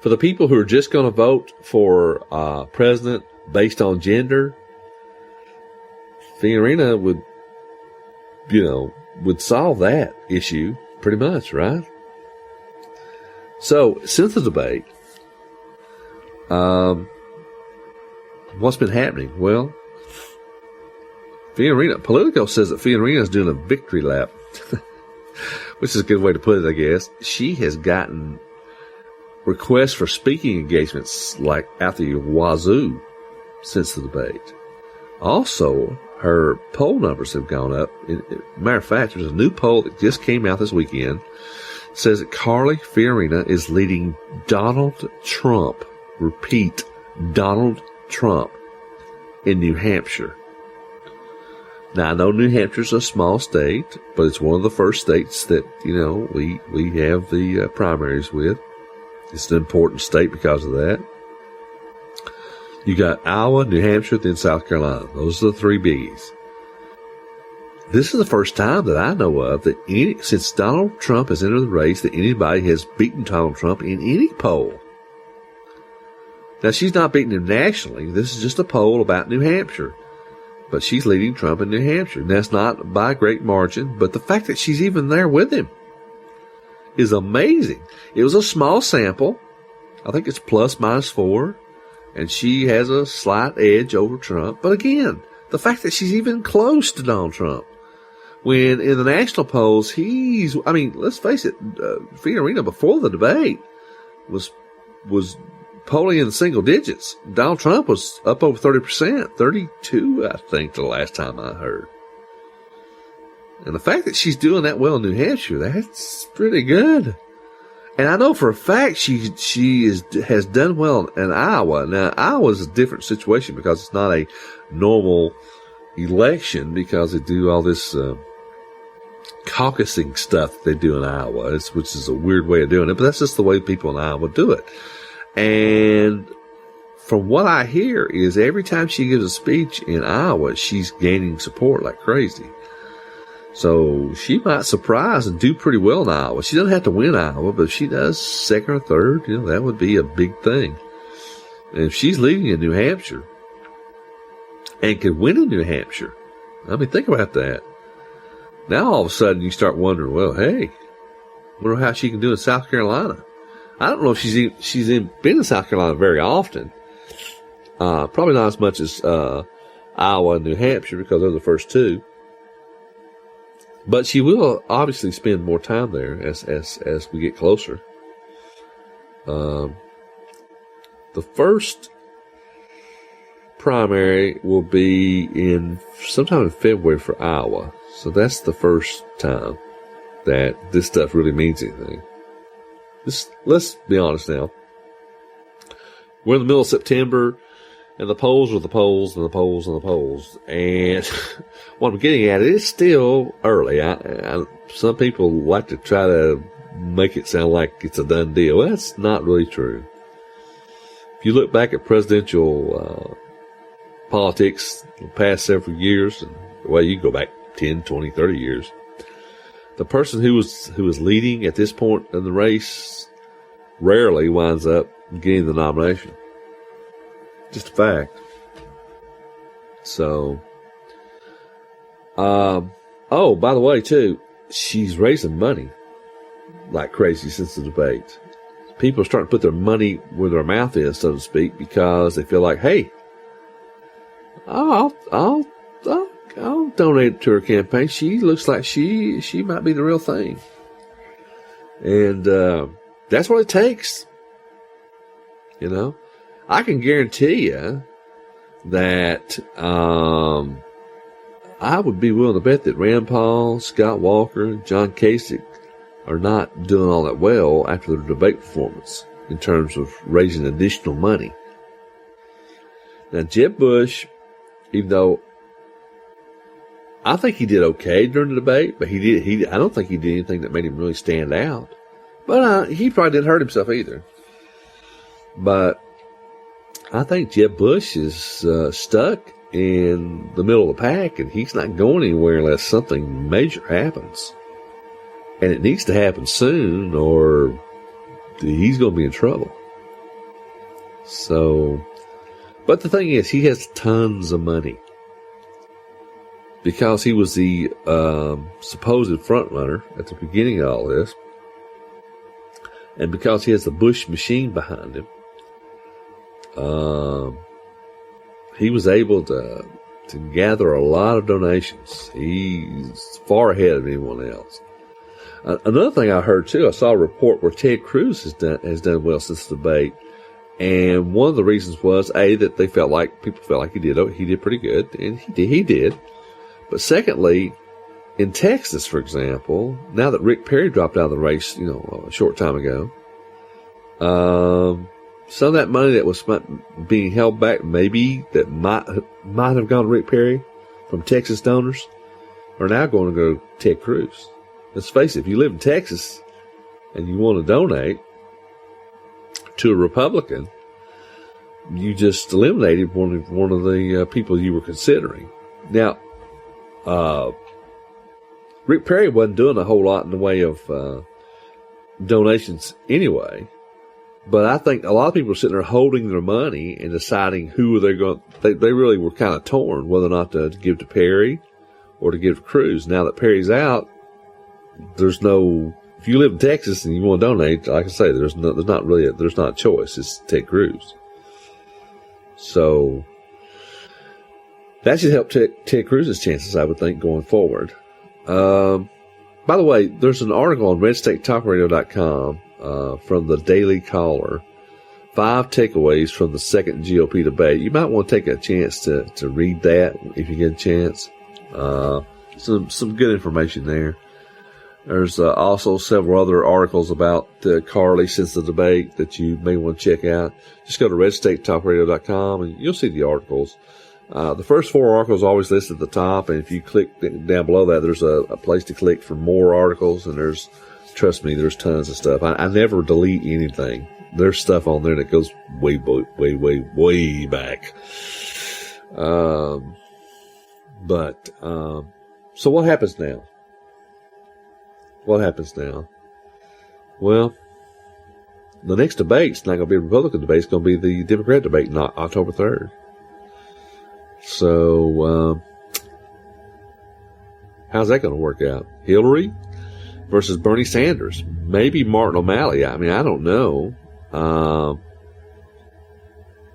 for the people who are just going to vote for president based on gender, Fiorina would solve that issue pretty much, right? So, since the debate, what's been happening? Well, Politico says that Fiorina is doing a victory lap, which is a good way to put it, I guess. She has gotten requests for speaking engagements like out the wazoo since the debate. Also, her poll numbers have gone up. Matter of fact, there's a new poll that just came out this weekend. It says that Carly Fiorina is leading Donald Trump. Repeat, Donald Trump in New Hampshire. Now, I know New Hampshire's a small state, but it's one of the first states that, we have the primaries with. It's an important state because of that. You got Iowa, New Hampshire, then South Carolina. Those are the three biggies. This is the first time that I know of that since Donald Trump has entered the race, that anybody has beaten Donald Trump in any poll. Now, she's not beating him nationally. This is just a poll about New Hampshire. But she's leading Trump in New Hampshire. And that's not by a great margin, but the fact that she's even there with him is amazing. It was a small sample. I think it's ±4. And she has a slight edge over Trump. But again, the fact that she's even close to Donald Trump. When in the national polls, let's face it, Fiorina before the debate was polling in the single digits. Donald Trump was up over 30%, 32, I think, the last time I heard. And the fact that she's doing that well in New Hampshire, that's pretty good. And I know for a fact she has done well in Iowa. Now, Iowa's a different situation because it's not a normal election because they do all this caucusing stuff that they do in Iowa, which is a weird way of doing it, but that's just the way people in Iowa do it. And from what I hear is every time she gives a speech in Iowa, she's gaining support like crazy. So she might surprise and do pretty well in Iowa. She doesn't have to win Iowa, but if she does second or third, that would be a big thing. And if she's leading in New Hampshire and could win in New Hampshire, think about that. Now all of a sudden you start wondering, well, hey, wonder how she can do in South Carolina. I don't know if she's been in South Carolina very often. Probably not as much as Iowa and New Hampshire because they're the first two. But she will obviously spend more time there as we get closer. The first primary will be sometime in February for Iowa. So that's the first time that this stuff really means anything. Let's be honest now. We're in the middle of September, and the polls are the polls and the polls and the polls. And what I'm getting at, it's still early. Some people like to try to make it sound like it's a done deal. Well, that's not really true. If you look back at presidential politics the past several years, you can go back 10, 20, 30 years, the person who was leading at this point in the race rarely winds up getting the nomination. Just a fact. So, by the way, too, she's raising money like crazy since the debate. People are starting to put their money where their mouth is, so to speak, because they feel like, hey, I'll donate to her campaign. She looks like she might be the real thing. And that's what it takes. I can guarantee you that I would be willing to bet that Rand Paul, Scott Walker, John Kasich are not doing all that well after their debate performance. in terms of raising additional money. Now, Jeb Bush, even though I think he did okay during the debate, but I don't think he did anything that made him really stand out. But he probably didn't hurt himself either. But I think Jeb Bush is stuck in the middle of the pack, and he's not going anywhere unless something major happens. And it needs to happen soon, or he's going to be in trouble. So, but the thing is, he has tons of money. Because he was the supposed front runner at the beginning of all this, and because he has the Bush machine behind him, he was able to gather a lot of donations. He's far ahead of anyone else. Another thing I heard too, I saw a report where Ted Cruz has done well since the debate, and one of the reasons was that people felt like he did pretty good, and he did. But secondly, in Texas, for example, now that Rick Perry dropped out of the race, a short time ago, some of that money that was being held back, maybe that might have gone to Rick Perry from Texas donors, are now going to go to Ted Cruz. Let's face it, if you live in Texas and you want to donate to a Republican, you just eliminated one of the people you were considering. Now, Rick Perry wasn't doing a whole lot in the way of donations anyway, but I think a lot of people are sitting there holding their money and deciding who they're going. They really were kind of torn whether or not to give to Perry or to give to Cruz. Now that Perry's out, there's no. If you live in Texas and you want to donate, like I say, there's not a choice. It's Ted Cruz. So that should help Ted Cruz's chances, I would think, going forward. By the way, there's an article on RedStateTalkRadio.com from the Daily Caller. 5 takeaways from the second GOP debate. You might want to take a chance to read that if you get a chance. Some good information there. There's also several other articles about Carly since the debate that you may want to check out. Just go to RedStateTalkRadio.com and you'll see the articles. The first 4 articles are always listed at the top, and if you click down below that, there's a place to click for more articles, and trust me, there's tons of stuff. I never delete anything. There's stuff on there that goes way back. So what happens now? Well, the next debate's not going to be a Republican debate. It's going to be the Democrat debate, not October 3rd. So, how's that going to work out? Hillary versus Bernie Sanders. Maybe Martin O'Malley. I mean, I don't know.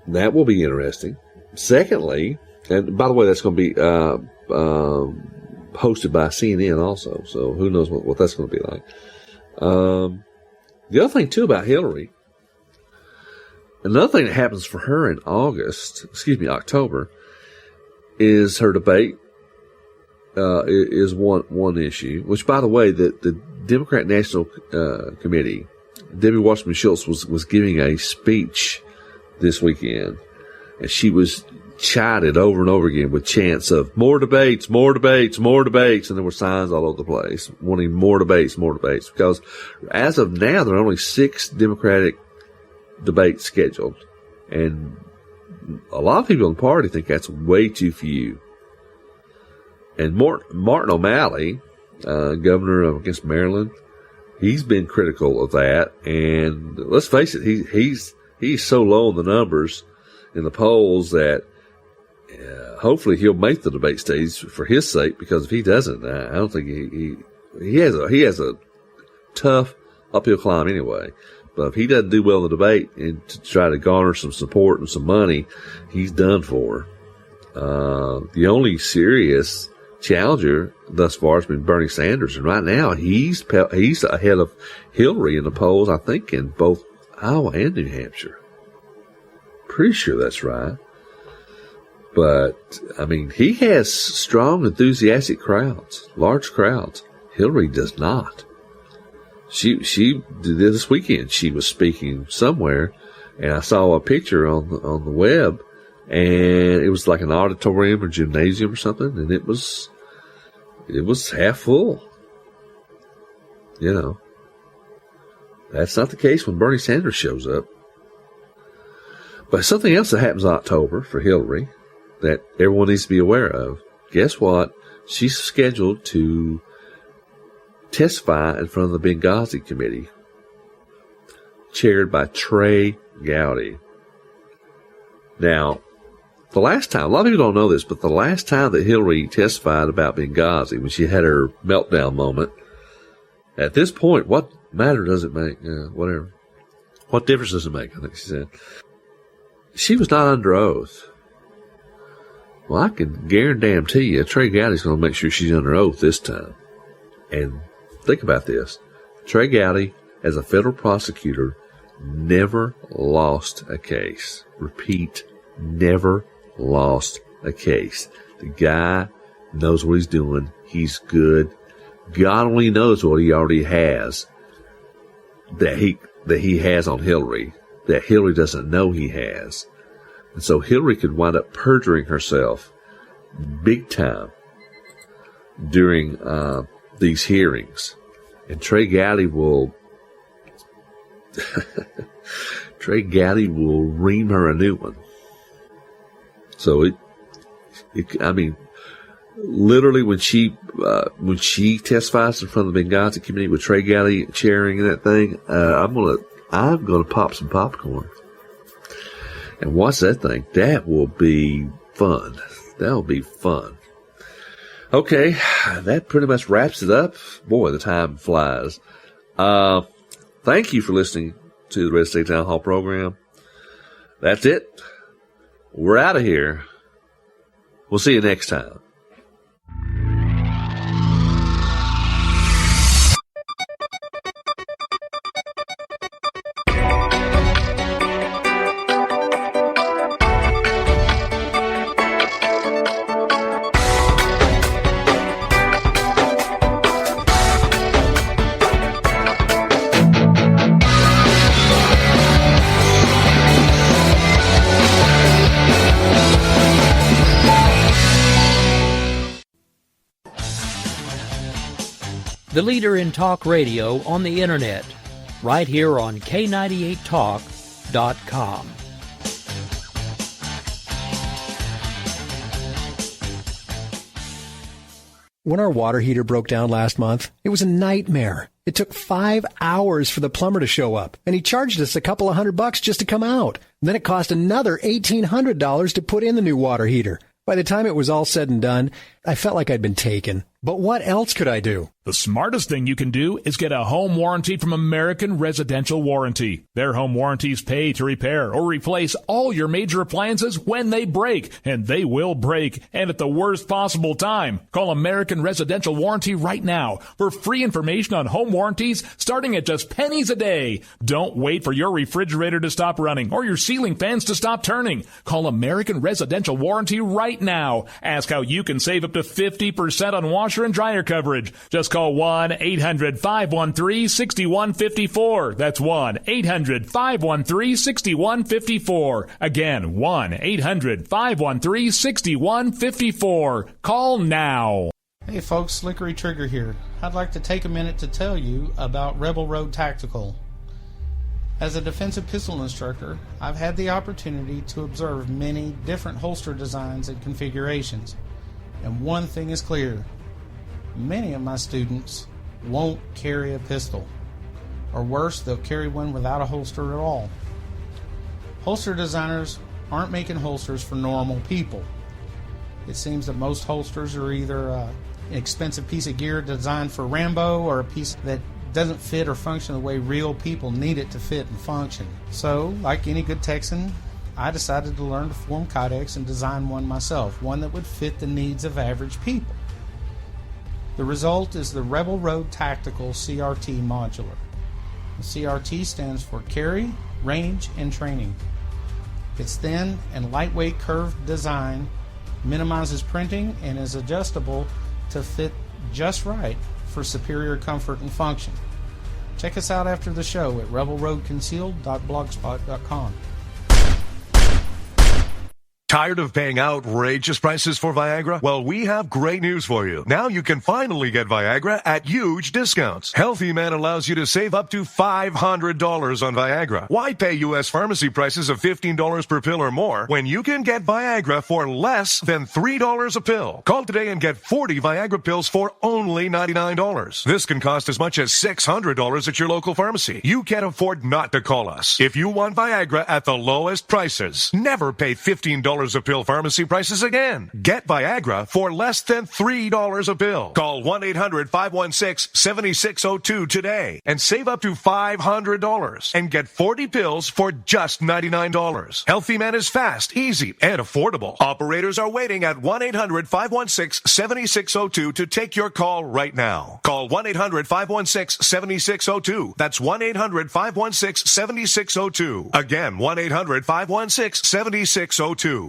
That will be interesting. Secondly, and by the way, that's going to be hosted by CNN also. So who knows what that's going to be like. The other thing, too, about Hillary, another thing that happens for her in October, is her debate is one issue, which, by the way, the Democrat National Committee, Debbie Wasserman Schultz was giving a speech this weekend, and she was chided over and over again with chants of more debates, and there were signs all over the place wanting more debates, because as of now, there are only 6 Democratic debates scheduled, and a lot of people in the party think that's way too few. And Martin O'Malley, governor of Maryland, he's been critical of that. And let's face it, he's so low in the numbers in the polls that hopefully he'll make the debate stage for his sake. Because if he doesn't, I don't think he has a tough uphill climb anyway. But if he doesn't do well in the debate and to try to garner some support and some money, he's done for. The only serious challenger thus far has been Bernie Sanders, and right now he's ahead of Hillary in the polls, I think, in both Iowa and New Hampshire. Pretty sure that's right. But, I mean, he has strong, enthusiastic crowds, large crowds. Hillary does not. She did this weekend. She was speaking somewhere, and I saw a picture on the web, and it was like an auditorium or gymnasium or something, and it was half full. You know, that's not the case when Bernie Sanders shows up. But something else that happens in October for Hillary that everyone needs to be aware of. Guess what? She's scheduled to testify in front of the Benghazi Committee, chaired by Trey Gowdy. Now, the last time, a lot of people don't know this, but the last time that Hillary testified about Benghazi, when she had her meltdown moment, at this point, what matter does it make? Whatever. What difference does it make? I think she said. She was not under oath. Well, I can guarantee you, Trey Gowdy's going to make sure she's under oath this time. And think about this. Trey Gowdy, as a federal prosecutor, never lost a case. Repeat, never lost a case. The guy knows what he's doing. He's good. God only knows what he already has that he has on Hillary, that Hillary doesn't know he has. And so Hillary could wind up perjuring herself big time during these hearings. And Trey Gowdy will ream her a new one. So I mean, literally when she testifies in front of the Benghazi Committee with Trey Gowdy chairing that thing, I'm gonna pop some popcorn and watch that thing. That will be fun. That'll be fun. Okay, that pretty much wraps it up. Boy, the time flies. Thank you for listening to the Red State Town Hall program. That's it. We're out of here. We'll see you next time. The leader in talk radio on the internet, right here on K98Talk.com. When our water heater broke down last month, it was a nightmare. It took 5 hours for the plumber to show up, and he charged us a couple of $100 just to come out. And then it cost another $1,800 to put in the new water heater. By the time it was all said and done, I felt like I'd been taken. But what else could I do? The smartest thing you can do is get a home warranty from American Residential Warranty. Their home warranties pay to repair or replace all your major appliances when they break, and they will break, and at the worst possible time. Call American Residential Warranty right now for free information on home warranties starting at just pennies a day. Don't wait for your refrigerator to stop running or your ceiling fans to stop turning. Call American Residential Warranty right now. Ask how you can save up to 50% on washer and dryer coverage. Just call 1-800-513-6154. That's 1-800-513-6154. Again, 1-800-513-6154. Call now. Hey folks, Slickery Trigger here. I'd like to take a minute to tell you about Rebel Road Tactical. As a defensive pistol instructor, I've had the opportunity to observe many different holster designs and configurations. And one thing is clear. Many of my students won't carry a pistol. Or worse, they'll carry one without a holster at all. Holster designers aren't making holsters for normal people. It seems that most holsters are either an expensive piece of gear designed for Rambo or a piece that doesn't fit or function the way real people need it to fit and function. So, like any good Texan, I decided to learn to form kydex and design one myself, one that would fit the needs of average people. The result is the Rebel Road Tactical CRT Modular. The CRT stands for Carry, Range, and Training. Its thin and lightweight curved design minimizes printing and is adjustable to fit just right for superior comfort and function. Check Check us out after the show at rebelroadconcealed.blogspot.com. Tired of paying outrageous prices for Viagra? Well, we have great news for you. Now you can finally get Viagra at huge discounts. Healthy Man allows you to save up to $500 on Viagra. Why pay U.S. pharmacy prices of $15 per pill or more when you can get Viagra for less than $3 a pill? Call today and get 40 Viagra pills for only $99. This can cost as much as $600 at your local pharmacy. You can't afford not to call us. If you want Viagra at the lowest prices, never pay $15 a pill pharmacy prices again. Get Viagra for less than $3 a pill. Call 1-800-516-7602 today and save up to $500 and get 40 pills for just $99. Healthy Man is fast, easy, and affordable. Operators are waiting at 1-800-516-7602 to take your call right now. Call 1-800-516-7602. That's 1-800-516-7602. Again, 1-800-516-7602.